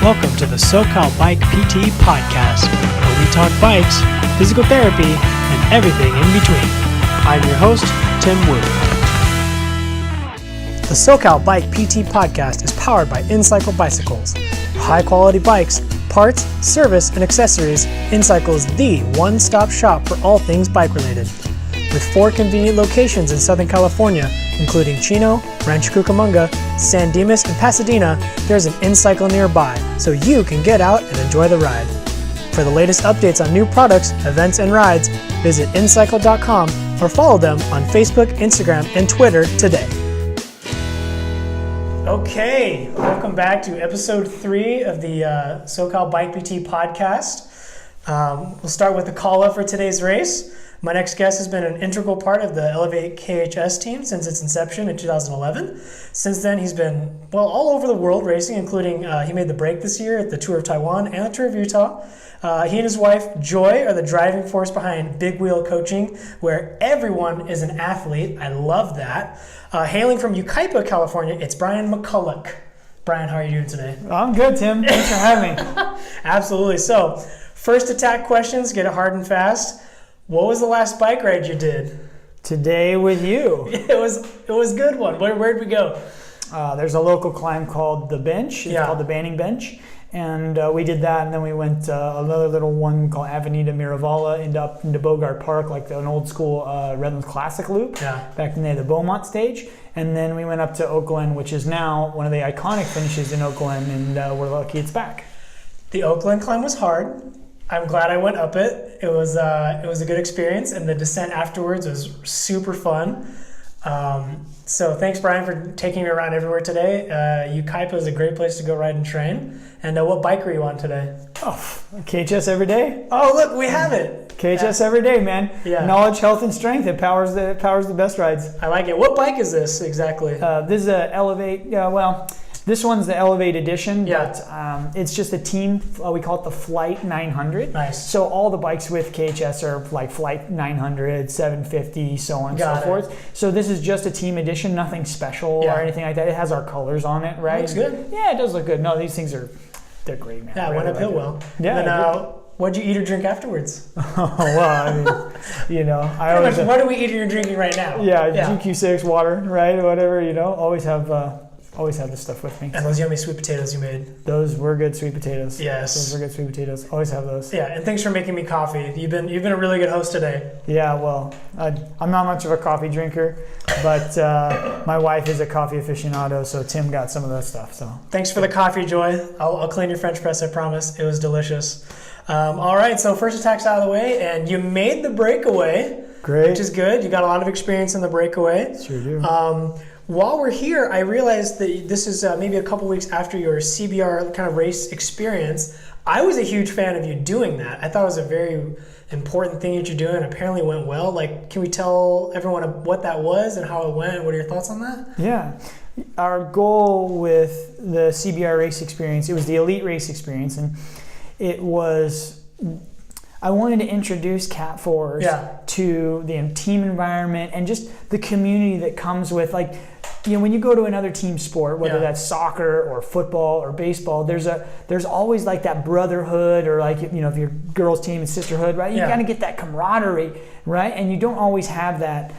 Welcome to the SoCal Bike PT Podcast, where we talk bikes, physical therapy, and everything in between. I'm your host, Tim Wu. The SoCal Bike PT Podcast is powered by InCycle Bicycles. For high-quality bikes, parts, service, and accessories, InCycle is the one-stop shop for all things bike-related. With 4 convenient locations in Southern California, including Chino, Rancho Cucamonga, San Dimas, and Pasadena, there's an InCycle nearby, so you can get out and enjoy the ride. For the latest updates on new products, events, and rides, visit incycle.com or follow them on Facebook, Instagram, and Twitter today. Okay, welcome back to episode 3 of the SoCal Bike PT Podcast. We'll start with the call-up for today's race. My next guest has been an integral part of the Elevate KHS team since its inception in 2011. Since then, he's been, all over the world racing, including he made the break this year at the Tour of Taiwan and the Tour of Utah. He and his wife, Joy, are the driving force behind Big Wheel Coaching, where everyone is an athlete. I love that. Hailing from Yucaipa, California, it's Brian McCulloch. Brian, how are you doing today? I'm good, Tim. Thanks for having me. Absolutely. So, first attack questions, get it hard and fast. What was the last bike ride you did? Today with you. It was a good one. Where'd we go? There's a local climb called the Bench. It's called the Banning Bench. And we did that, and then we went another little one called Avenida Miravala, up into Bogart Park, like an old school Redlands Classic loop, back in the Beaumont stage. And then we went up to Oak Glen, which is now one of the iconic finishes in Oak Glen, and we're lucky it's back. The Oak Glen climb was hard. I'm glad I went up it. It was a good experience, and the descent afterwards was super fun. So thanks, Brian, for taking me around everywhere today. Yucaipa is a great place to go ride and train. And what bike were you on today? Oh, KHS every day. Oh, look, we have it. KHS every day, man. Yeah. Knowledge, health, and strength. It powers the best rides. I like it. What bike is this exactly? This is a Elevate. This one's the Elevate edition, but it's just a team. We call it the Flight 900. Nice. So all the bikes with KHS are like Flight 900, 750, so on and so forth. So this is just a team edition, nothing special or anything like that. It has our colors on it, right? Looks good. Yeah, it does look good. No, these things they're great, man. Yeah, went uphill well. Yeah. And then, what'd you eat or drink afterwards? What are we eating or drinking right now? Yeah, GQ6 water, right? Whatever, Always have this stuff with me. And those yummy sweet potatoes you made. Those were good sweet potatoes. Yes. Those were good sweet potatoes. Always have those. Yeah, and thanks for making me coffee. You've been a really good host today. Yeah, well, I'm not much of a coffee drinker, but my wife is a coffee aficionado, so Tim got some of that stuff. So thanks for the coffee, Joy. I'll clean your French press, I promise. It was delicious. All right, so first attack's out of the way, and you made the breakaway. Great. Which is good. You got a lot of experience in the breakaway. Sure do. While we're here, I realized that this is maybe a couple weeks after your CBR kind of race experience. I was a huge fan of you doing that. I thought it was a very important thing that you're doing. Apparently it went well. Can we tell everyone what that was and how it went? What are your thoughts on that? Yeah. Our goal with the CBR Race Experience, it was the Elite Race Experience, and it was... I wanted to introduce Cat 4s to the team environment and just the community that comes with, when you go to another team sport, whether that's soccer or football or baseball, there's always that brotherhood, or if your girls' team and sisterhood, right? You got to get that camaraderie, right? And you don't always have that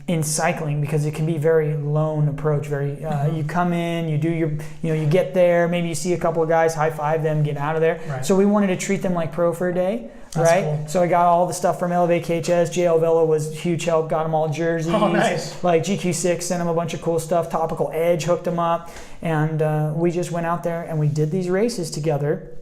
in cycling, because it can be very lone approach. You come in, you do your, you get there, maybe you see a couple of guys, high five them, get out of there. Right. So we wanted to treat them like pro for a day. That's right? Cool. So I got all the stuff from Elevate KHS. JL Vela was huge help, got them all jerseys. Oh, nice. GQ6 sent them a bunch of cool stuff. Topical Edge hooked them up. And we just went out there and we did these races together.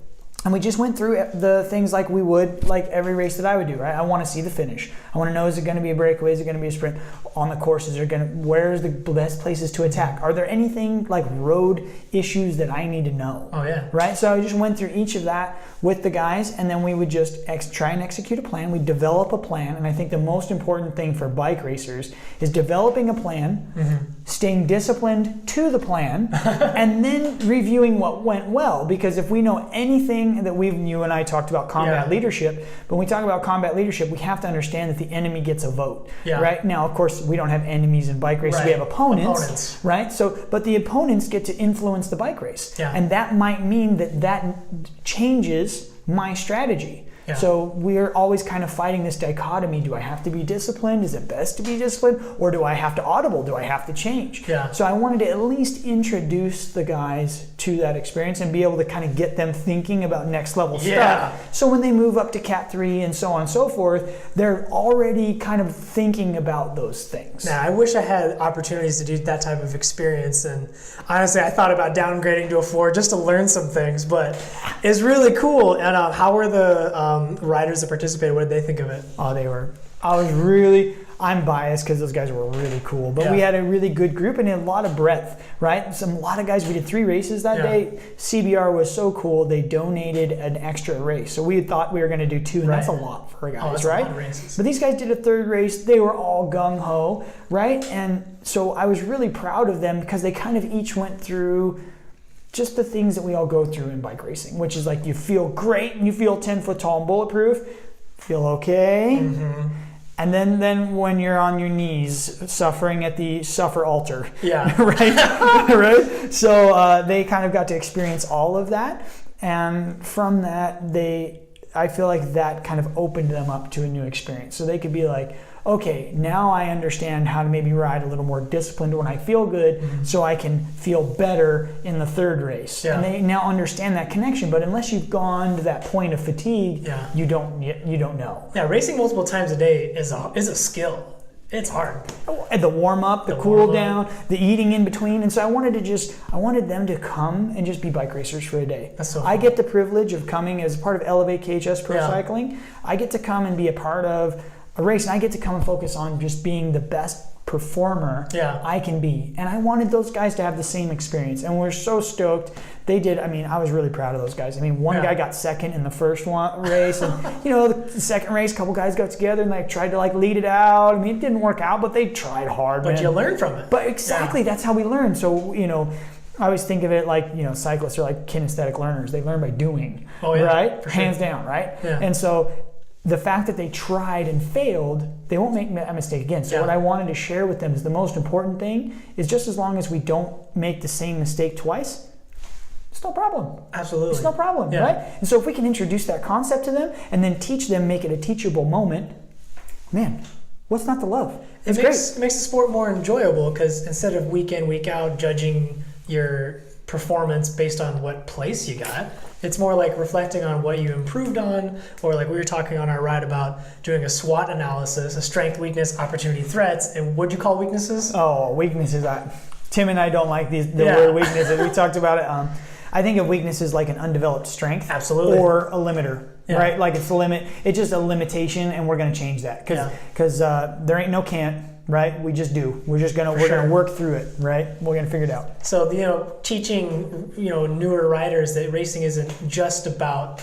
And we just went through the things like we would, every race that I would do, right? I want to see the finish. I want to know, is it going to be a breakaway? Is it going to be a sprint? On the courses, where's the best places to attack? Are there anything road issues that I need to know? Oh, yeah. Right? So I just went through each of that with the guys, and then we would just try and execute a plan. We develop a plan, and I think the most important thing for bike racers is developing a plan, staying disciplined to the plan, and then reviewing what went well. Because if we know anything thing that you and I talked about combat leadership. But when we talk about combat leadership, we have to understand that the enemy gets a vote, right? Now, of course, we don't have enemies in bike races. We have opponents, right? So, but the opponents get to influence the bike race. And that might mean that changes my strategy. So we're always kind of fighting this dichotomy. Do I have to be disciplined? Is it best to be disciplined? Or do I have to audible? Do I have to change? So I wanted to at least introduce the guys to that experience and be able to kind of get them thinking about next level stuff. So when they move up to Cat 3 and so on and so forth, they're already kind of thinking about those things. Now, I wish I had opportunities to do that type of experience. And honestly, I thought about downgrading to a 4 just to learn some things, but it's really cool. And how were the riders that participated? What did they think of it? I'm biased because those guys were really cool, but we had a really good group and a lot of breadth, right? A lot of guys, we did 3 races that day. CBR was so cool, they donated an extra race. So we thought we were going to do 2, and that's a lot for guys, right? A lot of races. But these guys did a 3rd race. They were all gung-ho, right? And so I was really proud of them because they kind of each went through just the things that we all go through in bike racing, which is like you feel great and you feel 10 foot tall and bulletproof, feel okay. And then when you're on your knees suffering at the suffer altar, right? So they kind of got to experience all of that. And from that, I feel like that kind of opened them up to a new experience. So they could be like, okay, now I understand how to maybe ride a little more disciplined when I feel good, so I can feel better in the 3rd race. And they now understand that connection. But unless you've gone to that point of fatigue, you don't know. Yeah, racing multiple times a day is a skill. It's hard. And the warm up, the cool down, the eating in between. And so I wanted them to come and just be bike racers for a day. That's so fun. I get the privilege of coming as part of Elevate KHS Pro Cycling. I get to come and be a part of a race, and I get to come and focus on just being the best performer I can be. And I wanted those guys to have the same experience. And we're so stoked. They did. I mean, I was really proud of those guys. I mean, one guy got 2nd in the first race, and the 2nd race, a couple guys got together and tried to lead it out. I mean, it didn't work out, but they tried hard. But you learn from it. But exactly, that's how we learn. So I always think of it like, cyclists are like kinesthetic learners. They learn by doing, right? Hands down, right? And so the fact that they tried and failed, they won't make a mistake again. So what I wanted to share with them is the most important thing is just as long as we don't make the same mistake twice, it's no problem. Absolutely. It's no problem, right? And so if we can introduce that concept to them and then teach them, make it a teachable moment, man, what's not to love? It's great. It makes the sport more enjoyable because instead of week in, week out judging your performance based on what place you got, it's more like reflecting on what you improved on, or like we were talking on our ride about doing a SWOT analysis, a strength, weakness, opportunity, threats. And what'd you call weaknesses? Oh, weaknesses. Tim and I don't like the word weaknesses. We talked about it. I think of weaknesses like an undeveloped strength. Absolutely. Or a limiter, right? Like it's a limit. It's just a limitation, and we're going to change that because there ain't no can't. Right, we just do. We're gonna work through it. Right, we're gonna figure it out. So teaching newer riders that racing isn't just about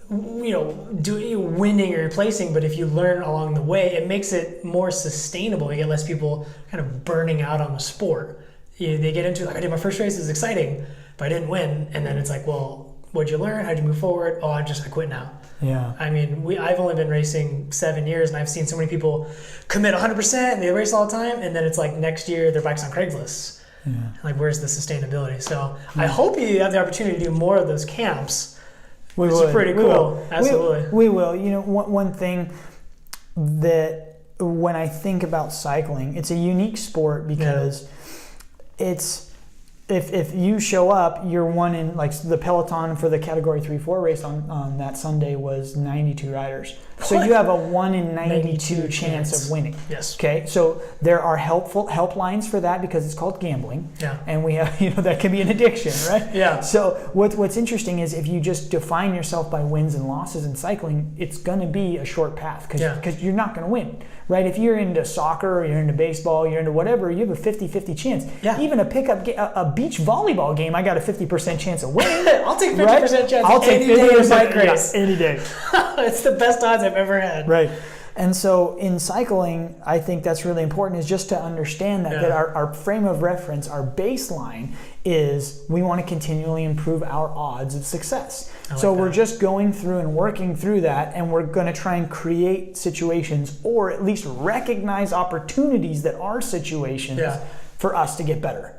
winning or placing, but if you learn along the way, it makes it more sustainable. You get less people kind of burning out on the sport. They get into I did my first race, it's exciting, but I didn't win, and then it's like, well, what'd you learn? How'd you move forward? Oh, I quit now. Yeah. I mean, I've only been racing 7 years, and I've seen so many people commit 100% and they race all the time, and then it's like next year their bike's on Craigslist. Like, where's the sustainability? So I hope you have the opportunity to do more of those camps. It's pretty cool. Absolutely. We will. One thing that when I think about cycling, it's a unique sport because it's if you show up, you're one in, like, the peloton for the category 3-4 race on that Sunday was 92 riders. So you have a 1 in 92 chance of winning. Yes. Okay. So there are helplines for that because it's called gambling. Yeah. And we have, that can be an addiction, right? Yeah. So what's interesting is if you just define yourself by wins and losses in cycling, it's going to be a short path because you're not going to win, right? If you're into soccer or you're into baseball, you're into whatever, you have a 50-50 chance. Yeah. Even a beach volleyball game, I got a 50% chance of winning. I'll take 50% chance I'll take any day of bike race. Any day. It's the best odds I've ever had. Right. And so in cycling, I think that's really important, is just to understand that, that our frame of reference, our baseline is we want to continually improve our odds of success. So we're just going through and working through that, and we're going to try and create situations, or at least recognize opportunities that are situations for us to get better.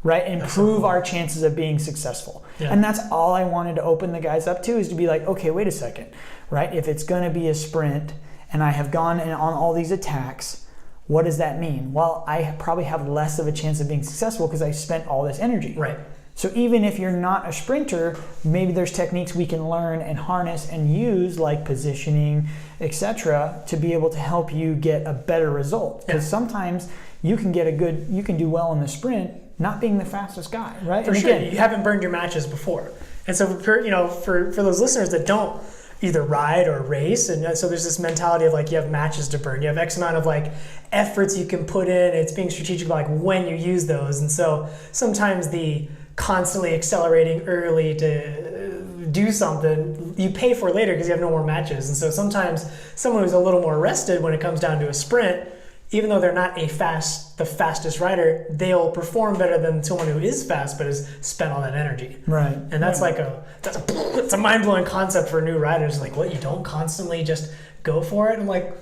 Right? Improve our chances of being successful. Yeah. And that's all I wanted to open the guys up to, is to be like, okay, wait a second, right? If it's going to be a sprint and I have gone on all these attacks, what does that mean? Well, I probably have less of a chance of being successful because I spent all this energy. Right. So even if you're not a sprinter, maybe there's techniques we can learn and harness and use, like positioning, etc., to be able to help you get a better result. Because sometimes you can do well in the sprint, not being the fastest guy, right? For sure, again, you haven't burned your matches before. And so for those listeners that don't either ride or race, and so there's this mentality of like, you have matches to burn, you have X amount of like efforts you can put in, it's being strategic about like when you use those. And so sometimes the constantly accelerating early to do something, you pay for later because you have no more matches. And so sometimes someone who's a little more rested when it comes down to a sprint, even though they're not the fastest rider, they'll perform better than someone who is fast but has spent all that energy. Right. And that's it's a mind-blowing concept for new riders. Like, what, you don't constantly just go for it? I'm like,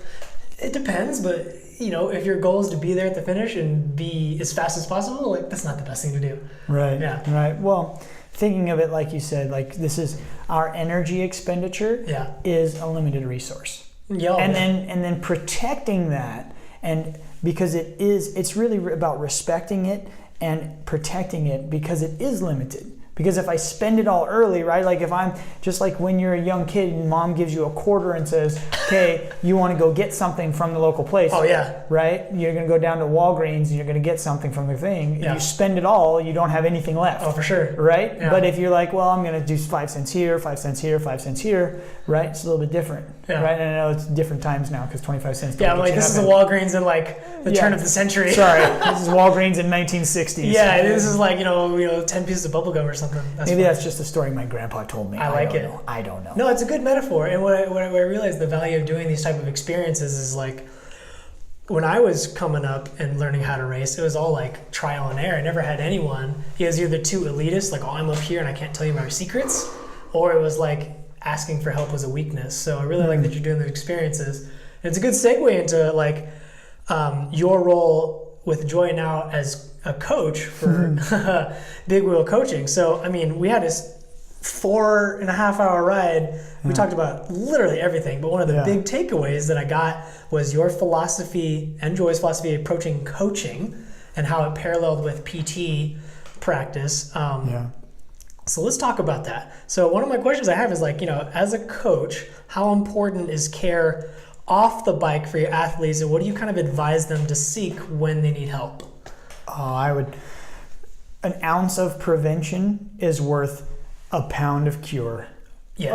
it depends, but if your goal is to be there at the finish and be as fast as possible, like, that's not the best thing to do. Right. Yeah. Right. Well, thinking of it like you said, like, this is our energy expenditure is a limited resource. And then protecting that. And because it's really about respecting it and protecting it, because it is limited. Because if I spend it all early, right? Like, if I'm just like when you're a young kid and mom gives you a quarter and says, okay, you want to go get something from the local place. Oh, yeah. Right? You're going to go down to Walgreens and you're going to get something from the thing. Yeah. You spend it all, you don't have anything left. Oh, for sure. Right? Yeah. But if you're like, well, I'm going to do 5 cents here, 5 cents here, 5 cents here, right? It's a little bit different. Yeah. Right? And I know it's different times now because 25 cents. Yeah, like this is a Walgreens in like the turn of the century. Sorry, this is Walgreens in 1960s. Yeah, this is like 10 pieces of bubble gum or something. Maybe that's just a story my grandpa told me. I like it. I don't know. No, it's a good metaphor. And what I realized the value of doing these type of experiences is, like, when I was coming up and learning how to race, it was all like trial and error. I never had anyone. It was either too elitist, like, oh, I'm up here and I can't tell you my secrets, or it was like asking for help was a weakness. So I really like that you're doing those experiences. And it's a good segue into like your role with Joy now as a coach for Big Wheel Coaching. So, I mean, we had this 4.5-hour ride. We talked about literally everything, but one of the big takeaways that I got was your philosophy and Joy's philosophy approaching coaching and how it paralleled with PT practice. So let's talk about that. So one of my questions I have is, like, as a coach, how important is care off the bike for your athletes, and what do you kind of advise them to seek when they need help? An ounce of prevention is worth a pound of cure. Yes.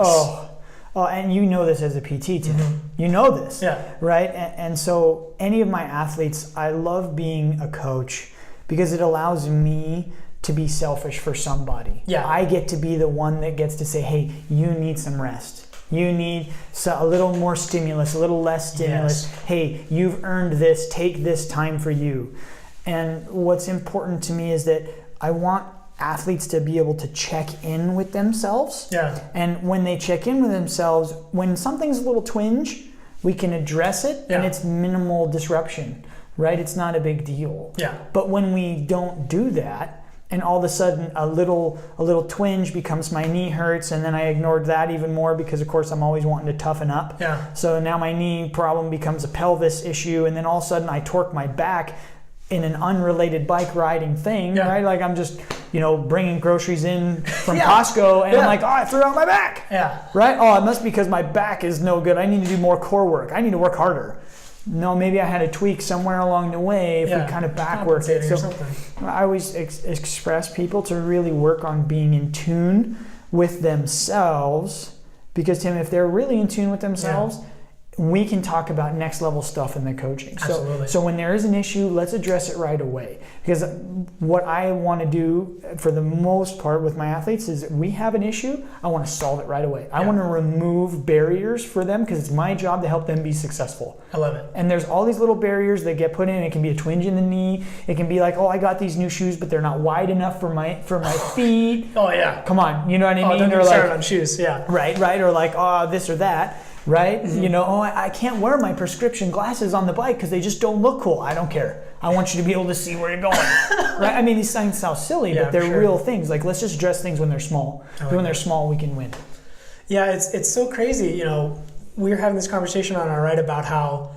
Oh, and you know this as a PT, Tim. You know this, right? And so any of my athletes, I love being a coach because it allows me to be selfish for somebody. Yeah. I get to be the one that gets to say, hey, you need some rest. You need a little more stimulus, a little less stimulus. Yes. Hey, you've earned this. Take this time for you. And what's important to me is that I want athletes to be able to check in with themselves. Yeah. And when they check in with themselves, when something's a little twinge, we can address it and it's minimal disruption, right? It's not a big deal. Yeah. But when we don't do that, and all of a sudden a little twinge becomes my knee hurts, and then I ignored that even more because, of course, I'm always wanting to toughen up. Yeah. So now my knee problem becomes a pelvis issue, and then all of a sudden I torque my back in an unrelated bike riding thing, right? Like I'm just, bringing groceries in from Costco, and I'm like, oh, I threw out my back. Yeah. Right? Oh, it must be because my back is no good. I need to do more core work. I need to work harder. No, maybe I had a tweak somewhere along the way if we kind of back work it. So I always express people to really work on being in tune with themselves, because, Tim, if they're really in tune with themselves, we can talk about next level stuff in the coaching. Absolutely. So when there is an issue, let's address it right away. Because what I want to do for the most part with my athletes is we have an issue, I want to solve it right away. I want to remove barriers for them because it's my job to help them be successful. I love it. And there's all these little barriers that get put in. It can be a twinge in the knee. It can be like, oh, I got these new shoes, but they're not wide enough for my feet. Oh yeah. Come on, you know what I mean? Don't get or started like, on shoes. Yeah. Right. Or like, oh, this or that. Right? You know, oh, I can't wear my prescription glasses on the bike because they just don't look cool. I don't care. I want you to be able to see where you're going. Right? I mean, these things sound silly, but they're real things. Like, let's just address things when they're small. When they're small, we can win. Yeah, it's so crazy. You know, we were having this conversation on our right about how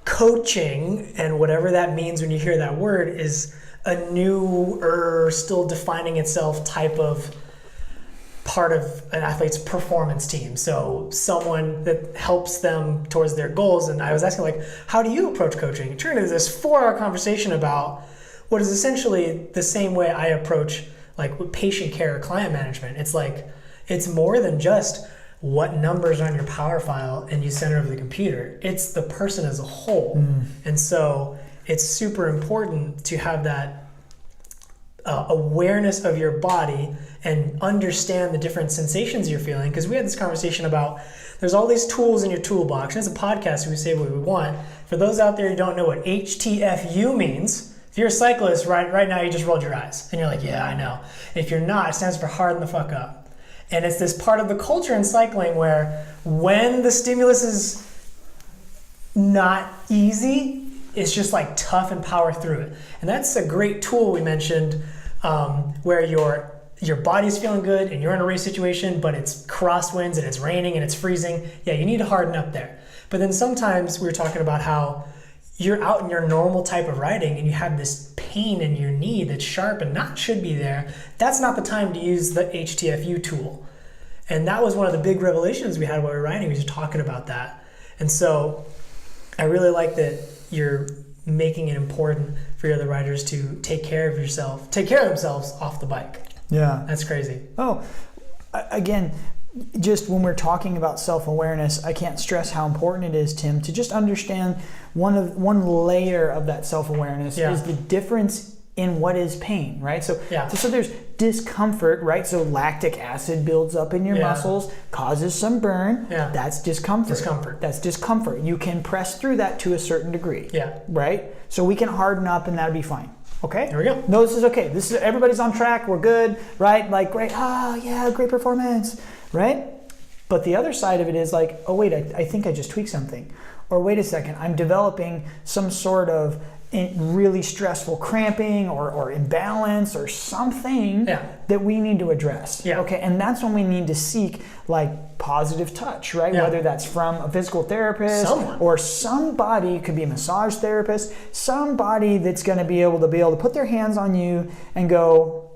coaching, and whatever that means when you hear that word, is a newer, still defining itself type of part of an athlete's performance team. So someone that helps them towards their goals. And I was asking, like, how do you approach coaching? It turned into this 4-hour conversation about what is essentially the same way I approach like patient care or client management. It's like, it's more than just what numbers are on your power file and you send it over the computer. It's the person as a whole. And so it's super important to have that awareness of your body and understand the different sensations you're feeling. Because we had this conversation about there's all these tools in your toolbox. And as a podcast, we say what we want. For those out there who don't know what HTFU means, if you're a cyclist right now, you just rolled your eyes and you're like, yeah, I know. If you're not, it stands for harden the fuck up. And it's this part of the culture in cycling where when the stimulus is not easy, it's just like tough and power through it. And that's a great tool we mentioned where your body's feeling good and you're in a race situation, but it's crosswinds and it's raining and it's freezing. Yeah, you need to harden up there. But then sometimes we were talking about how you're out in your normal type of riding and you have this pain in your knee that's sharp and not should be there. That's not the time to use the HTFU tool. And that was one of the big revelations we had while we were riding. We were just talking about that. And so I really like that you're making it important for your other riders to take care of themselves off the bike. Yeah. That's crazy. Oh, again, just when we're talking about self-awareness, I can't stress how important it is, Tim, to just understand one layer of that self-awareness is the difference in what is pain, right? So there's discomfort, right? So lactic acid builds up in your muscles, causes some burn. Yeah. That's discomfort. That's discomfort. You can press through that to a certain degree. Yeah. Right? So we can harden up and that'll be fine. Okay? There we go. No, this is okay. This is everybody's on track. We're good, right? Like, great. Great performance, right? But the other side of it is like, oh wait, I think I just tweaked something. Or wait a second, I'm developing some sort of really stressful cramping or imbalance or something that we need to address. Yeah. Okay, and that's when we need to seek like positive touch, right? Yeah. Whether that's from a physical therapist or somebody, it could be a massage therapist, somebody that's going to be able to put their hands on you and go,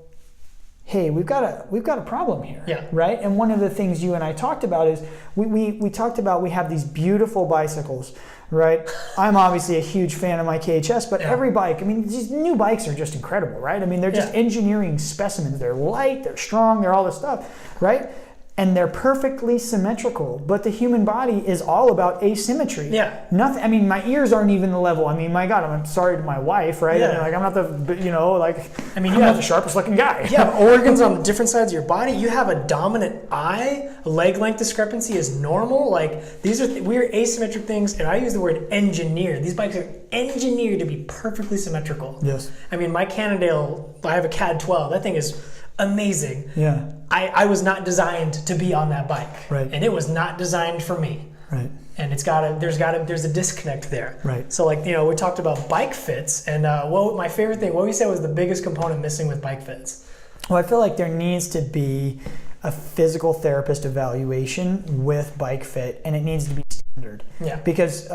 hey, we've got a problem here, right? And one of the things you and I talked about is we talked about we have these beautiful bicycles, right? I'm obviously a huge fan of my KHS, but every bike, I mean, these new bikes are just incredible, right? I mean, they're just engineering specimens. They're light, they're strong, they're all this stuff, right? And they're perfectly symmetrical, but the human body is all about asymmetry. Yeah. Nothing. I mean, my ears aren't even the level. I mean, my God, I'm sorry to my wife, right? Yeah. I mean, I'm not I'm not the sharpest looking guy. You have organs on the different sides of your body. You have a dominant eye. Leg length discrepancy is normal. Like these are weird asymmetric things, and I use the word engineer. These bikes are engineered to be perfectly symmetrical. Yes. I mean, my Cannondale, I have a CAD 12. That thing is amazing. Yeah. I was not designed to be on that bike. Right. And it was not designed for me. Right. And there's a disconnect there. Right. So we talked about bike fits, and my favorite thing, what we said was the biggest component missing with bike fits. Well, I feel like there needs to be a physical therapist evaluation with bike fit, and it needs to be standard. Yeah. Because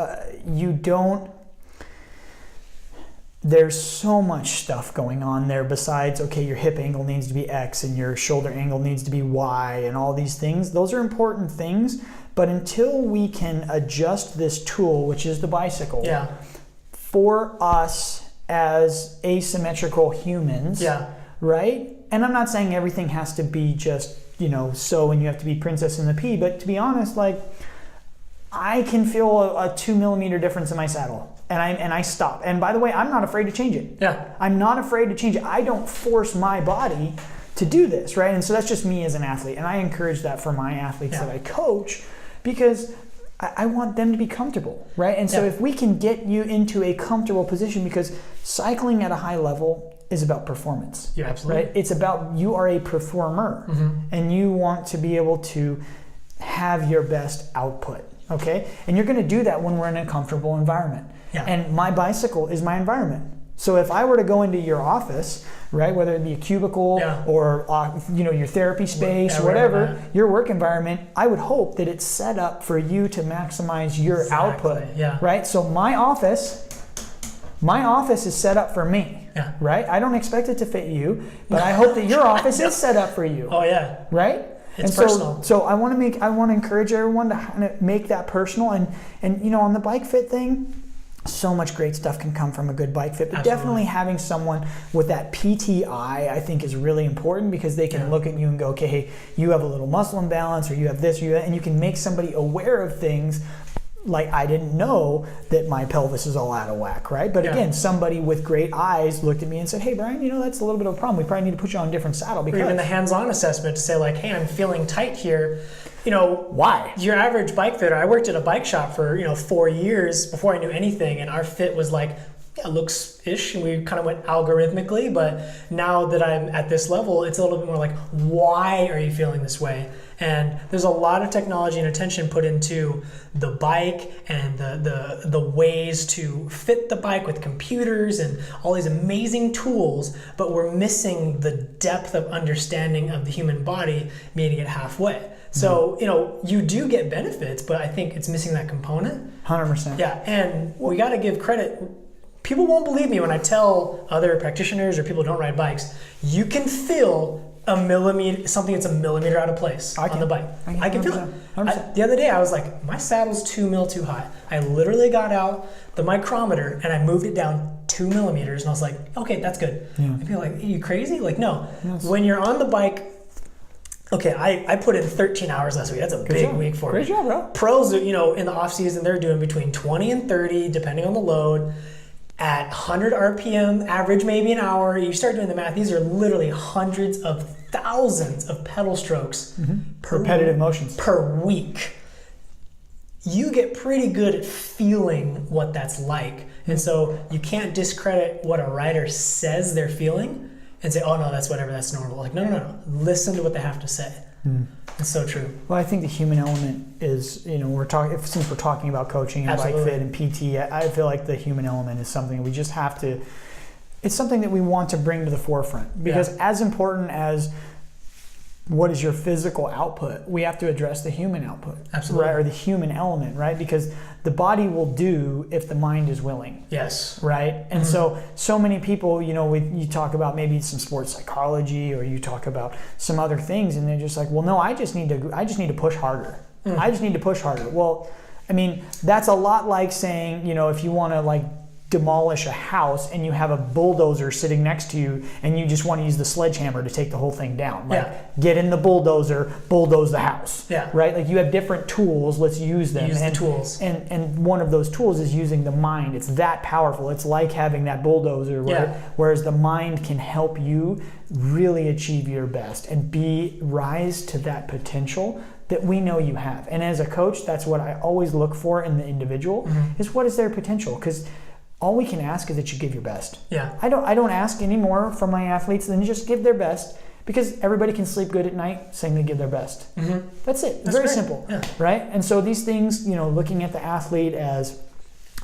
there's so much stuff going on there besides, okay, your hip angle needs to be X and your shoulder angle needs to be Y and all these things. Those are important things, but until we can adjust this tool, which is the bicycle, for us as asymmetrical humans, right? And I'm not saying everything has to be just, and you have to be princess in the pea, but to be honest, like, I can feel a 2 millimeter difference in my saddle, and I stop. And by the way, I'm not afraid to change it. Yeah. I'm not afraid to change it. I don't force my body to do this, right? And so that's just me as an athlete, and I encourage that for my athletes that I coach, because I want them to be comfortable, right? And so if we can get you into a comfortable position, because cycling at a high level is about performance. Yeah, absolutely. Right? It's about, you are a performer, and you want to be able to have your best output, okay? And you're gonna do that when we're in a comfortable environment. Yeah. And my bicycle is my environment. So if I were to go into your office, right, whether it be a cubicle or your therapy space, whatever, your work environment, I would hope that it's set up for you to maximize your output, right? So my office is set up for me, right? I don't expect it to fit you, but I hope that your office is set up for you. Oh yeah, right? It's personal. So I want to encourage everyone to kind of make that personal, and on the bike fit thing, so much great stuff can come from a good bike fit, but definitely having someone with that PTI, I think, is really important, because they can look at you and go, okay, hey, you have a little muscle imbalance, or you have this, or you have that, and you can make somebody aware of things. Like, I didn't know that my pelvis is all out of whack, right? But again, somebody with great eyes looked at me and said, hey, Brian, that's a little bit of a problem. We probably need to put you on a different saddle. Because, or even the hands-on assessment to say, like, hey, I'm feeling tight here. Why? Your average bike fitter, I worked at a bike shop for 4 years before I knew anything, and our fit was like, looks-ish, and we kind of went algorithmically. But now that I'm at this level, it's a little bit more like, why are you feeling this way? And there's a lot of technology and attention put into the bike and the ways to fit the bike with computers and all these amazing tools, but we're missing the depth of understanding of the human body, meeting it halfway. So, you do get benefits, but I think it's missing that component. 100%. Yeah, and we got to give credit. People won't believe me when I tell other practitioners or people who don't ride bikes, you can feel something that's a millimeter out of place on the bike. I can feel it. The other day I was like, my saddle's 2 mil too high. I literally got out the micrometer and I moved it down 2 millimeters, and I was like, okay, that's good. And people are like, are you crazy? Like, no. When you're on the bike, okay, I put in 13 hours last week. That's a big week for me. Great job, bro. Pros, in the off season, they're doing between 20 and 30, depending on the load, at 100 RPM, average maybe an hour. You start doing the math, these are literally hundreds of thousands of pedal strokes repetitive motions per week. You get pretty good at feeling what that's like. And so you can't discredit what a rider says they're feeling and say, oh no, that's whatever, that's normal. Like, no. Listen to what they have to say. It's so true. Well, I think the human element is, since we're talking about coaching and bike fit and PT, I feel like the human element is something we just have to, it's something that we want to bring to the forefront, because as important as what is your physical output, we have to address the human output. Absolutely. Right? Or the human element, right? Because the body will do if the mind is willing. Yes. Right? And so many people, you talk about maybe some sports psychology, or you talk about some other things, and they're just like, well, no, I just need to push harder. I just need to push harder. Well, I mean, that's a lot like saying, if you want to demolish a house and you have a bulldozer sitting next to you and you just want to use the sledgehammer to take the whole thing down. Get in the bulldozer, bulldoze the house. Right? Like, you have different tools, let's use them. Use the tools. And one of those tools is using the mind. It's that powerful. It's like having that bulldozer, whereas the mind can help you really achieve your best and rise to that potential that we know you have. And as a coach, that's what I always look for in the individual, is what is their potential? Because all we can ask is that you give your best. I don't ask any more from my athletes than just give their best, because everybody can sleep good at night saying they give their best. That's it. That's very simple, right? And so these things, looking at the athlete as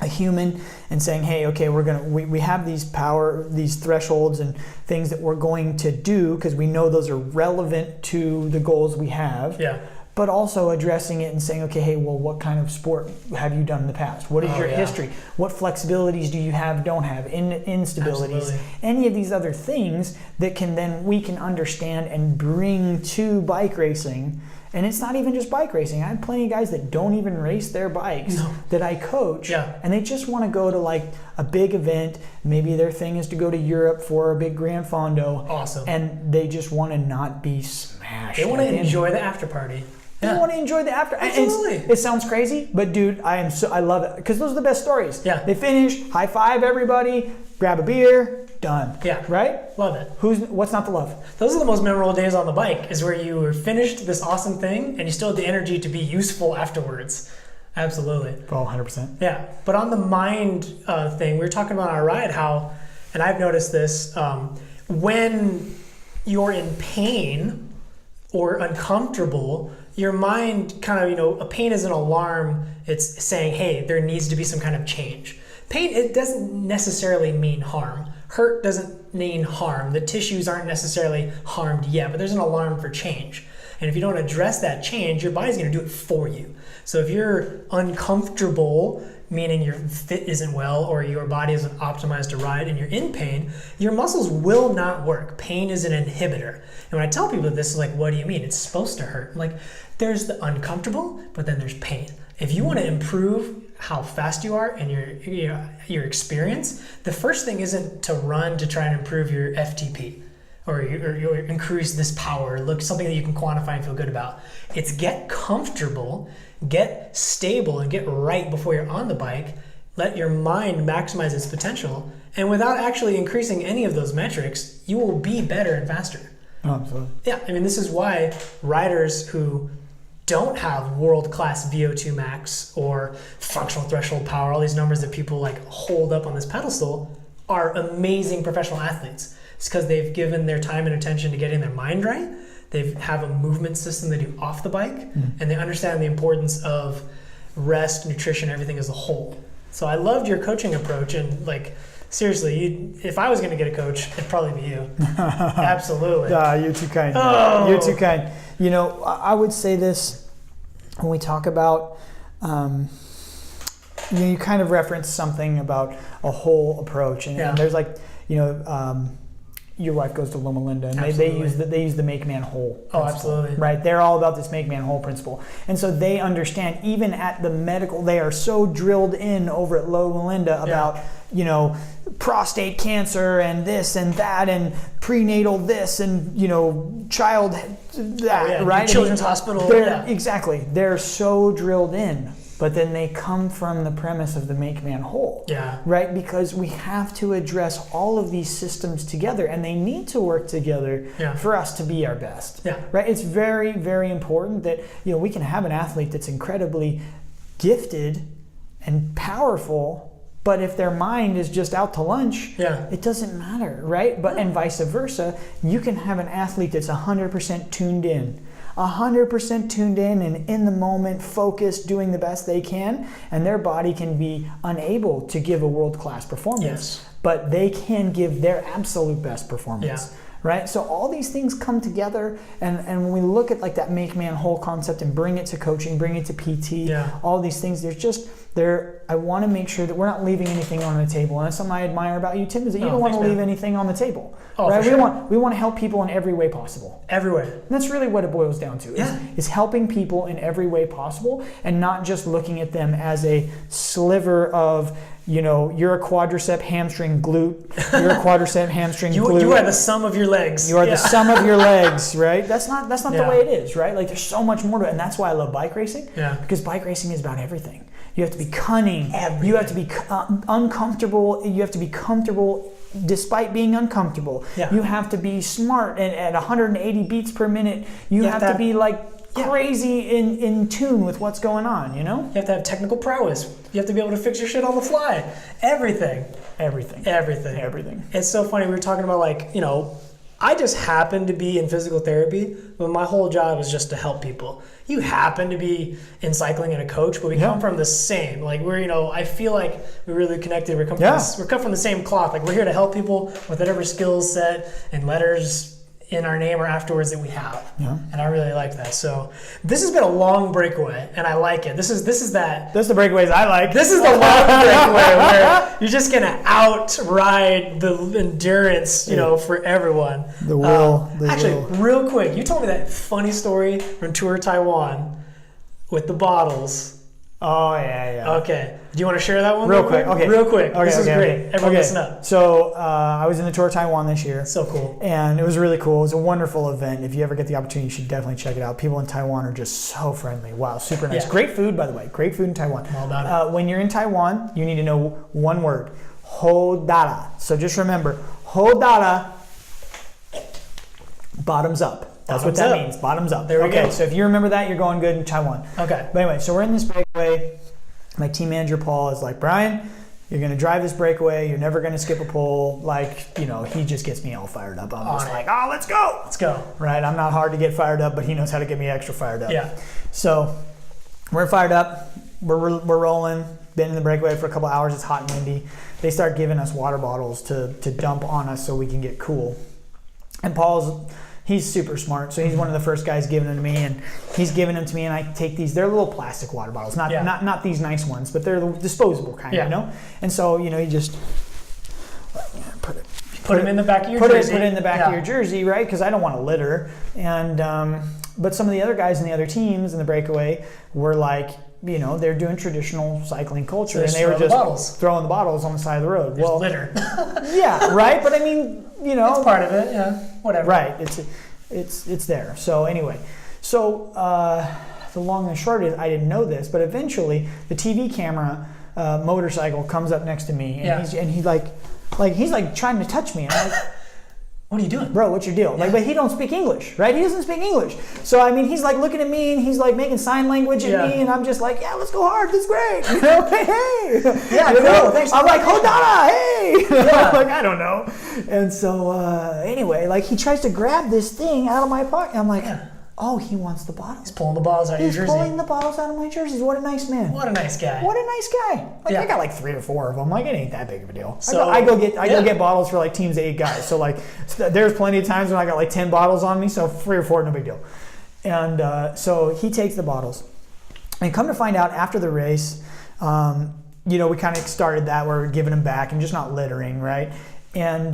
a human and saying, hey, okay, we have these thresholds and things that we're going to do because we know those are relevant to the goals we have. But also addressing it and saying, okay, hey, well, what kind of sport have you done in the past? What is your history? What flexibilities do you have, don't have, instabilities? Any of these other things that we can understand and bring to bike racing. And it's not even just bike racing. I have plenty of guys that don't even race their bikes that I coach, and they just want to go to a big event. Maybe their thing is to go to Europe for a big Grand Fondo. Awesome. And they just want to not be smashed. They want to enjoy the after party. You want to enjoy the after. Absolutely. It sounds crazy, but dude, I love it because those are the best stories. Yeah. They finish, high five everybody, grab a beer, done. Yeah. Right? Love it. What's not to love? Those are the most memorable days on the bike, is where you were finished this awesome thing and you still had the energy to be useful afterwards. Absolutely. Oh, 100%. Yeah. But on the mind thing, we were talking about our ride how, and I've noticed this, when you're in pain or uncomfortable, your mind kind of, a pain is an alarm. It's saying, hey, there needs to be some kind of change. Pain, it doesn't necessarily mean harm. Hurt doesn't mean harm. The tissues aren't necessarily harmed yet, but there's an alarm for change. And if you don't address that change, your body's going to do it for you. So if you're uncomfortable, meaning your fit isn't well or your body isn't optimized to ride and you're in pain, your muscles will not work. Pain is an inhibitor. And when I tell people this, is like, what do you mean? It's supposed to hurt. I'm like, there's the uncomfortable, but then there's pain. If you want to improve how fast you are and your experience, the first thing isn't to run to try and improve your FTP or increase this power, look something that you can quantify and feel good about. It's get comfortable, get stable, and get right before you're on the bike. Let your mind maximize its potential, and without actually increasing any of those metrics, you will be better and faster. Oh, absolutely. Yeah, I mean, this is why riders who don't have world-class VO2 max or functional threshold power, all these numbers that people like hold up on this pedestal, are amazing professional athletes. It's because they've given their time and attention to getting their mind right. They have a movement system they do off the bike, and they understand the importance of rest, nutrition, everything as a whole. So I loved your coaching approach, and like, seriously, if I was going to get a coach, it'd probably be you. Absolutely. You're too kind. Oh. You're too kind. I would say this when we talk about, you kind of referenced something about a whole approach, and there's like, your wife goes to Loma Linda, and they use the make man whole principle. Oh, absolutely. Right? They're all about this make man whole principle. And so they understand, even at the medical, they are so drilled in over at Loma Linda about, prostate cancer and this and that and prenatal this and, child that, right? Children's hospital. Exactly. They're so drilled in. But then they come from the premise of the make man whole, right? Because we have to address all of these systems together, and they need to work together for us to be our best, right? It's very, very important that we can have an athlete that's incredibly gifted and powerful, but if their mind is just out to lunch, it doesn't matter, right? But and vice versa, you can have an athlete that's 100% tuned in. 100% tuned in and in the moment, focused, doing the best they can, and their body can be unable to give a world-class performance, but they can give their absolute best performance, right? So all these things come together, and when we look at like that make man whole concept and bring it to coaching, bring it to PT, all these things, I want to make sure that we're not leaving anything on the table. And that's something I admire about you, Tim, is that you don't want to leave anything on the table. Right? We want to help people in every way possible. Everywhere. And that's really what it boils down to, is helping people in every way possible, and not just looking at them as a sliver of, you're a quadricep, hamstring, glute. You're a quadricep, hamstring, glute. You are the sum of your legs. You are the sum of your legs, right? That's not the way it is, right? Like, there's so much more to it, and that's why I love bike racing. Because bike racing is about everything. You have to be cunning. Everything. You have to be uncomfortable. You have to be comfortable despite being uncomfortable. You have to be smart, and at 180 beats per minute, you have to be like crazy in tune with what's going on, You have to have technical prowess. You have to be able to fix your shit on the fly. Everything. It's so funny. We were talking about I just happen to be in physical therapy, but my whole job is just to help people. You happen to be in cycling and a coach, but we come from the same. Like I feel like we're really connected. We're cut from the same cloth. Like, we're here to help people with whatever skill set and letters in our name or afterwards that we have. And I really like that. So this has been a long breakaway, and I like it. This is that. That's the breakaways I like. This is the long breakaway where you're just gonna outride the endurance, for everyone. The will. Real quick, you told me that funny story from Tour of Taiwan with the bottles. Oh, yeah. Okay. Do you want to share that one? Real quick. Okay. Real quick. Okay, This is okay, great. okay. Everyone Okay. listen up. So I was in the Tour of Taiwan this year. So cool. And it was really cool. It was a wonderful event. If you ever get the opportunity, you should definitely check it out. People in Taiwan are just so friendly. Wow, super nice. Yeah. Great food, by the way. Great food in Taiwan. I'm all about it. When you're in Taiwan, you need to know one word. Hodara. So just remember, Hodara, bottoms up. That's what that means. Bottoms up. There we go. So if you remember that, you're going good in Taiwan. Okay. But anyway, so we're in this breakaway. My team manager, Paul, is like, Brian, you're going to drive this breakaway. You're never going to skip a pole. Like, he just gets me all fired up. I'm just like, let's go. Let's go. Right? I'm not hard to get fired up, but he knows how to get me extra fired up. Yeah. So we're fired up. We're rolling. Been in the breakaway for a couple hours. It's hot and windy. They start giving us water bottles to dump on us so we can get cool. And he's super smart, so he's one of the first guys giving them to me, and he's giving them to me, and I take these. They're little plastic water bottles, not these nice ones, but they're the disposable kind, And so you just put them in the back of your jersey. Put it in the back of your jersey, right? Because I don't want to litter. And but some of the other guys in the other teams in the breakaway were like, they're doing traditional cycling culture, and they were just throwing the bottles on the side of the road. There's litter. Yeah, right. But I mean, it's part of it. Yeah, whatever. Right. It's there. So anyway, the long and short is I didn't know this, but eventually the TV camera motorcycle comes up next to me, and he's like trying to touch me, and I'm like, what are you doing? Bro, what's your deal? Like, but he don't speak English, right? He doesn't speak English. So, I mean, he's like looking at me and he's like making sign language at me, and I'm just like, yeah, let's go hard. That's great. Hey. Yeah, cool. Thanks. I'm like, Hodara, hey. Like, I don't know. And so, anyway, like, he tries to grab this thing out of my pocket. I'm like, oh, he wants the bottles. He's pulling the bottles out of your jersey. He's pulling the bottles out of my jerseys. What a nice man. What a nice guy. What a nice guy. Like, I got like 3 or 4 of them. Like, it ain't that big of a deal. So, I go get bottles for like teams of 8 guys. So like, there's plenty of times when I got like 10 bottles on me. So 3 or 4, no big deal. And so he takes the bottles. And come to find out after the race, we kind of started that where we're giving them back and just not littering, right? And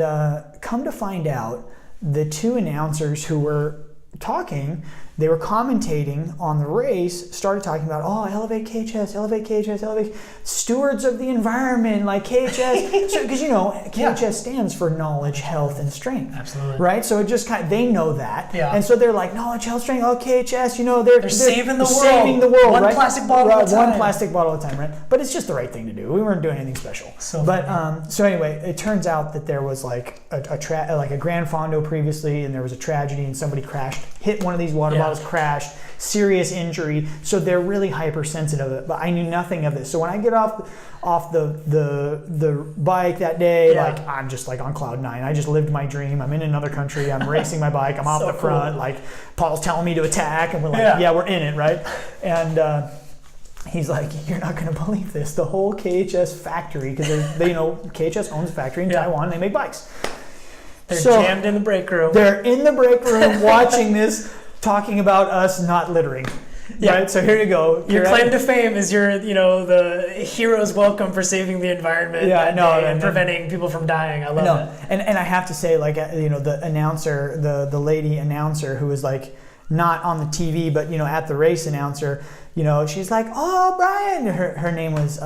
come to find out, the 2 announcers who were talking, they were commentating on the race, started talking about, elevate KHS, elevate KHS, elevate stewards of the environment, like KHS, because KHS stands for knowledge, health, and strength. Absolutely. Right? So it just they know that. Yeah. And so they're like, knowledge, health, strength, KHS, they're saving the world. Saving the world, One right? plastic bottle at a time. One plastic bottle at a time, right? But it's just the right thing to do. We weren't doing anything special. So anyway, it turns out that there was like a Grand Fondo previously, and there was a tragedy, and somebody crashed, hit one of these water bottles, crashed, serious injury. So they're really hypersensitive of it. But I knew nothing of this. So when I get off the bike that day, like I'm just like on cloud 9. I just lived my dream. I'm in another country. I'm racing my bike. I'm off the front. Cool. Like Paul's telling me to attack, and we're like, we're in it, right? And he's like, you're not going to believe this. The whole KHS factory, because KHS owns a factory in Taiwan. They make bikes. They're jammed in the break room. They're in the break room watching this, talking about us not littering. Yeah. Right? So here you go. Your claim to fame is the hero's welcome for saving the environment and preventing people from dying. I love that. And I have to say, like, the announcer, the lady announcer who was like not on the TV, but at the race announcer, she's like, oh, Brian. Her name was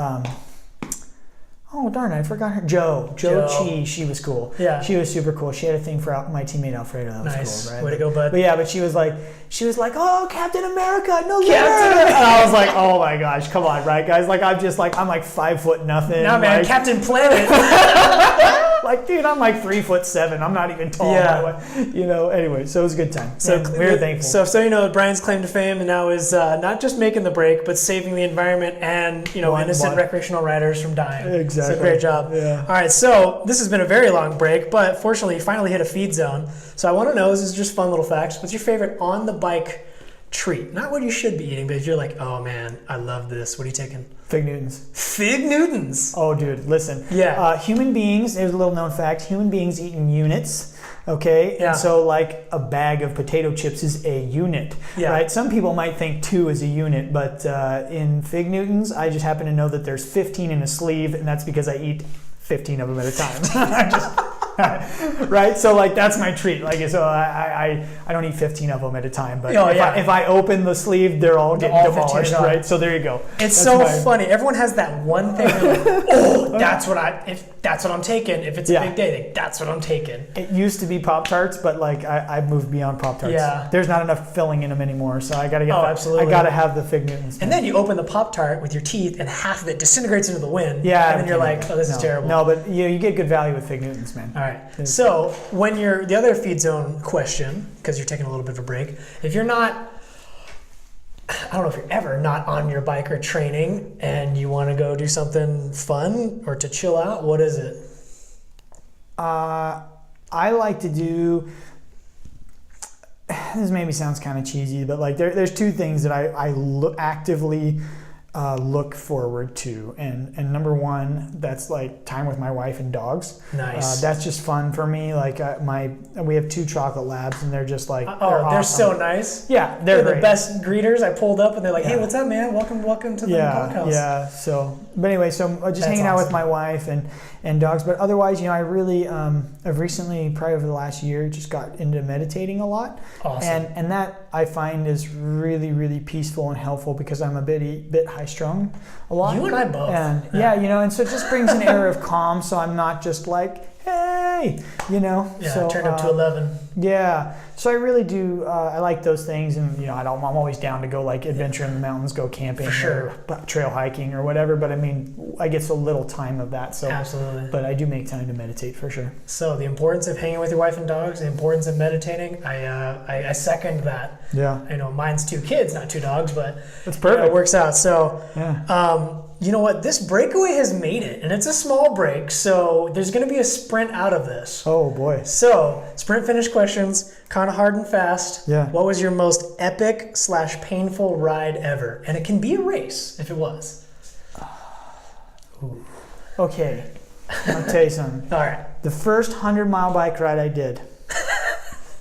oh darn it, I forgot her. Joe Chi. She was cool. Yeah, she was super cool. She had a thing for my teammate Alfredo. That was nice. Cool, right? Way to go, bud. But she was like, oh, Captain America, no litter. And I was like, oh my gosh, come on, right, guys? Like I'm like 5 foot nothing. No, man, like, Captain Planet. Like, dude, I'm like 3'7". I'm not even tall. Yeah. Anyway, so it was a good time. So we were thankful. So Brian's claim to fame now is not just making the break, but saving the environment and innocent recreational riders from dying. Exactly. So great job. Yeah. All right, so this has been a very long break, but fortunately you finally hit a feed zone. So I want to know, this is just fun little facts, what's your favorite on the bike treat? Not what you should be eating, but if you're like, oh man, I love this. What are you taking? Fig Newtons. Fig Newtons. Oh, dude, listen. Yeah. Human beings, there's a little known fact, human beings eat in units, okay? Yeah. And so like a bag of potato chips is a unit, right? Some people might think 2 is a unit, but in Fig Newtons, I just happen to know that there's 15 in a sleeve, and that's because I eat 15 of them at a time. Right? So like that's my treat. Like so I don't eat 15 of them at a time, but if I open the sleeve, they're all getting demolished, right? So there you go. It's so funny. Everyone has that one thing. Like, oh, that's what I'm taking. If it's a big day, like, that's what I'm taking. It used to be Pop-Tarts, but like I've moved beyond Pop-Tarts. Yeah. There's not enough filling in them anymore, so I got to get absolutely. I got to have the Fig Newtons. And then you open the Pop-Tart with your teeth, and half of it disintegrates into the wind. Yeah. And then you're like, oh, this is terrible. No, but you get good value with Fig Newtons, man. All right. So when you're the other feed zone question, because you're taking a little bit of a break, if you're not, I don't know if you're ever not on your bike or training and you want to go do something fun or to chill out, what is it? I like to do, this maybe sounds kind of cheesy, but like there's two things that I actively look forward to, and number one, that's like time with my wife and dogs. Nice. That's just fun for me. Like we have 2 chocolate labs, and they're just like they're awesome. so nice. Yeah, they're great. the best greeters. I pulled up and they're like, hey, what's up, man? Welcome to the McCulloch house. Yeah. So, but anyway, so just that's hanging out awesome. with my wife and dogs. But otherwise, I really I've recently, probably over the last year, just got into meditating a lot. Awesome. And that I find is really, really peaceful and helpful because I'm a bit high strung a lot. You and I both. And and so it just brings an air of calm, so I'm not just like, hey, Yeah, so, turned up to 11. Yeah, so I really do. I like those things, and I'm always down to go like adventure in the mountains, go camping, For sure. or trail hiking or whatever. But I mean, I get so little time of that. So Absolutely. But I do make time to meditate for sure. So the importance of hanging with your wife and dogs, the importance of meditating, I second that. Yeah, I know mine's 2 kids, not 2 dogs, but that's perfect. It works out. So, Yeah. you know what? This breakaway has made it, and it's a small break, so there's going to be a sprint out of this. Oh boy. So, sprint finish questions, kind of hard and fast. Yeah. What was your most epic/painful ride ever? And it can be a race if it was. Okay, I'll tell you something. All right. The first 100-mile bike ride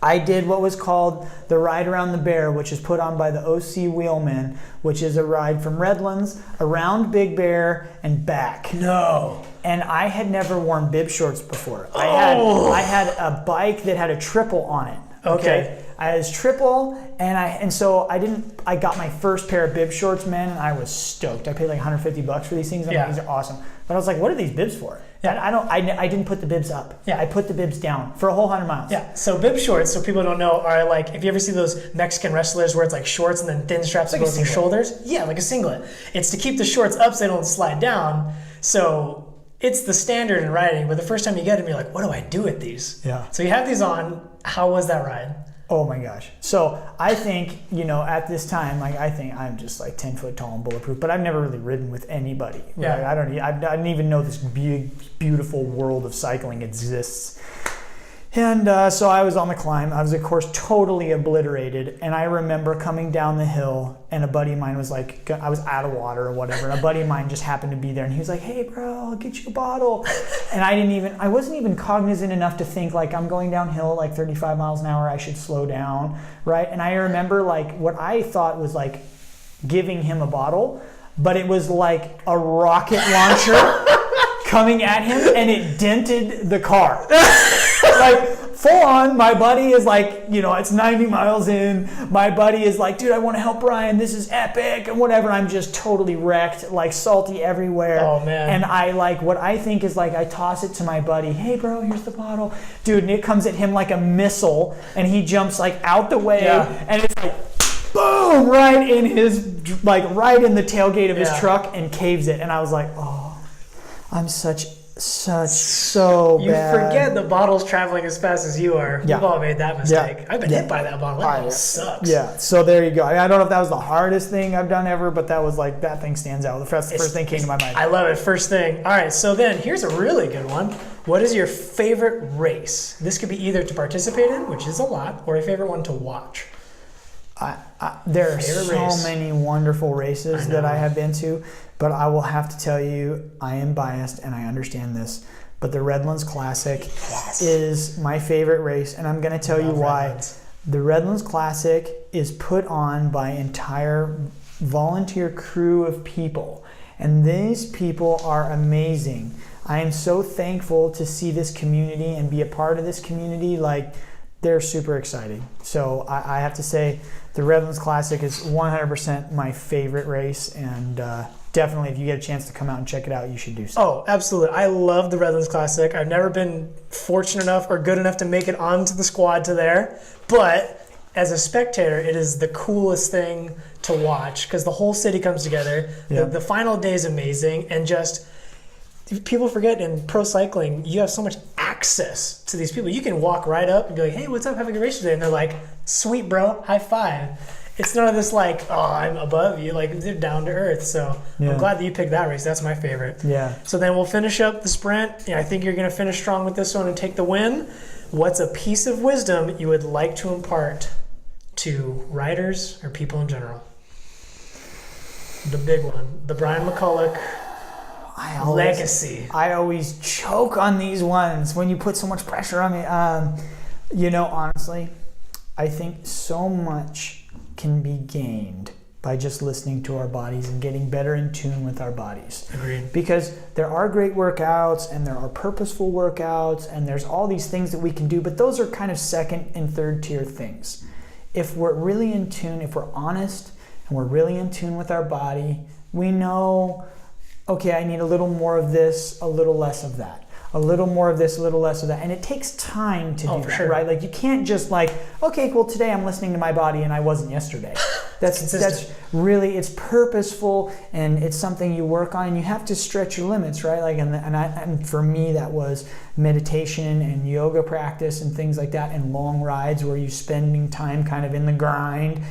I did what was called the Ride Around the Bear, which is put on by the OC Wheelmen, which is a ride from Redlands around Big Bear and back. No. And I had never worn bib shorts before. I had a bike that had a triple on it. Okay. I was triple, and so I got my first pair of bib shorts, man, and I was stoked. I paid like $150 for these things. I'm like, these are awesome. But I was like, what are these bibs for? Yeah. I didn't put the bibs up. Yeah. I put the bibs down for a whole 100 miles. Yeah, so bib shorts, so people don't know, are like, if you ever see those Mexican wrestlers where it's like shorts and then thin straps that go to your shoulders? Yeah, like a singlet. It's to keep the shorts up so they don't slide down. So it's the standard in riding, but the first time you get them, you're like, what do I do with these? Yeah. So you have these on. How was that ride? Oh my gosh. So I think, at this time, like I think I'm just like 10 foot tall and bulletproof, but I've never really ridden with anybody. Right? Yeah. I didn't even know this big, beautiful world of cycling exists. And so I was on the climb. I was, of course, totally obliterated. And I remember coming down the hill, and a buddy of mine was like, I was out of water or whatever. And a buddy of mine just happened to be there, and he was like, hey, bro, I'll get you a bottle. And I wasn't even cognizant enough to think, like, I'm going downhill like 35 miles an hour. I should slow down, right? And I remember, like, what I thought was, like, giving him a bottle, but it was like a rocket launcher coming at him, and it dented the car. Like, full on, my buddy is like, it's 90 miles in. My buddy is like, dude, I want to help Brian. This is epic and whatever. I'm just totally wrecked, like salty everywhere. Oh, man. And I what I think is like, I toss it to my buddy. Hey, bro, here's the bottle. Dude, and it comes at him like a missile, and he jumps like out the way. Yeah. And it's like, boom, right in the tailgate of his truck and caves it. And I was like, oh, I'm so You bad. forget the bottle's traveling as fast as you are. Yeah. We've all made that mistake. Yeah. I've been hit by that bottle. That bottle sucks. Yeah, so there you go. I don't know if that was the hardest thing I've done ever, but that was like, that thing stands out. That's the first thing came to my mind. I love it. First thing. All right, so then here's a really good one. What is your favorite race? This could be either to participate in, which is a lot, or a favorite one to watch. There are so many wonderful races that I have been to, but I will have to tell you, I am biased and I understand this, but the Redlands Classic is my favorite race, and I'm going to tell you why. Redlands. The Redlands Classic is put on by an entire volunteer crew of people, and these people are amazing. I am so thankful to see this community and be a part of this community. Like, they're super exciting. So I have to say the Redlands Classic is 100% my favorite race, and definitely if you get a chance to come out and check it out, you should do so. Oh, absolutely. I love the Redlands Classic. I've never been fortunate enough or good enough to make it onto the squad to there, but as a spectator, it is the coolest thing to watch because the whole city comes together. Yeah. The final day is amazing, and just people forget in pro cycling, you have so much access to these people. You can walk right up and be like, hey, what's up? Having a race today? And they're like, sweet, bro, high five. It's none of this like, oh, I'm above you. Like, they're down to earth. So I'm glad that you picked that race. That's my favorite. Yeah. So then we'll finish up the sprint. I think you're going to finish strong with this one and take the win. What's a piece of wisdom you would like to impart to riders or people in general? The big one, the Brian McCulloch legacy. I always choke on these ones when you put so much pressure on me. Honestly, I think so much can be gained by just listening to our bodies and getting better in tune with our bodies. Agreed. Because there are great workouts and there are purposeful workouts and there's all these things that we can do, but those are kind of second and third tier things. If we're really in tune, if we're honest and we're really in tune with our body, we know, okay, I need a little more of this, a little less of that. A little more of this, a little less of that. And it takes time to do that, sure. right? Like, you can't just like, okay, well, today I'm listening to my body and I wasn't yesterday. That's really, it's purposeful and it's something you work on and you have to stretch your limits, right? Like, and for me, that was meditation and yoga practice and things like that, and long rides where you're spending time kind of in the grind,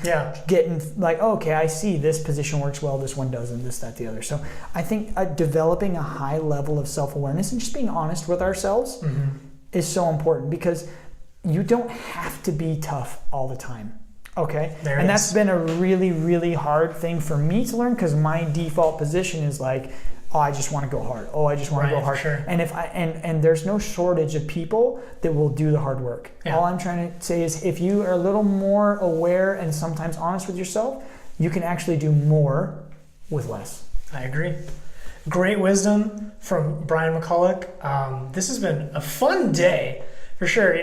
getting like, okay, I see this position works well, this one doesn't, this, that, the other. So I think developing a high level of self-awareness and just being honest with ourselves is so important, because you don't have to be tough all the time. Okay. And that's been a really, really hard thing for me to learn, because my default position is like, oh, I just want to go hard. Oh, I just want to go hard. Sure. And and there's no shortage of people that will do the hard work. Yeah. All I'm trying to say is, if you are a little more aware and sometimes honest with yourself, you can actually do more with less. I agree. Great wisdom from Brian McCulloch. This has been a fun day for sure.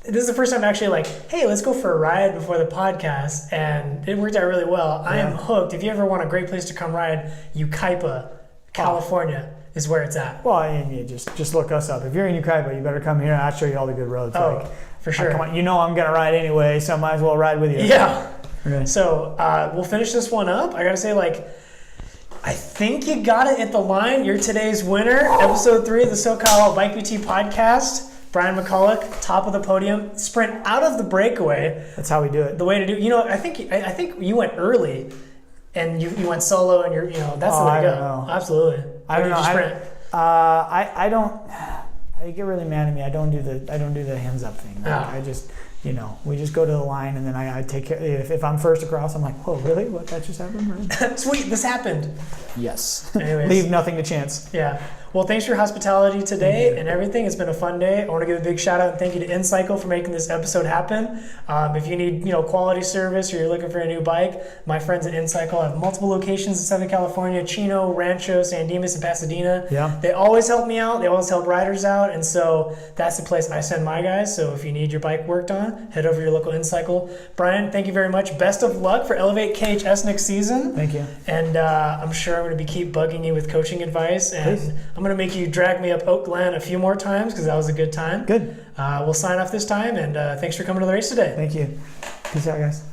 This is the first time I'm actually like, hey, let's go for a ride before the podcast, and it worked out really well. I am hooked. If you ever want a great place to come ride, Yucaipa, California is where it's at. Well, and you just look us up. If you're in Yucaipa, you better come here and I'll show you all the good roads. Oh, for sure. Come on, I'm going to ride anyway, so I might as well ride with you. Yeah. Okay. So we'll finish this one up. I got to say, I think you got it at the line. You're today's winner. Episode 3 of the SoCal Bike BT podcast. Brian McCulloch, top of the podium, sprint out of the breakaway. That's how we do it. The way to do it. I think you went early, and you went solo, and that's the way to go. Know. Absolutely. I don't know. Did you sprint? I don't. They get really mad at me. I don't do the hands up thing. I just. We just go to the line, and then I take care. If I'm first across, I'm like, whoa, really? What? That just happened? Sweet, this happened. Yes. Anyways. Leave nothing to chance. Yeah. Well, thanks for your hospitality today and everything. It's been a fun day. I want to give a big shout out and thank you to InCycle for making this episode happen. If you need quality service, or you're looking for a new bike, my friends at InCycle have multiple locations in Southern California: Chino, Rancho, San Dimas, and Pasadena. Yeah. They always help me out. They always help riders out, and so that's the place I send my guys. So if you need your bike worked on, head over to your local InCycle. Brian, thank you very much. Best of luck for Elevate KHS next season. Thank you. And I'm sure I'm going to keep bugging you with coaching advice, and Please. I'm going to make you drag me up Oak Glen a few more times, because that was a good time. Good. We'll sign off this time, and thanks for coming to the race today. Thank you. Peace out, guys.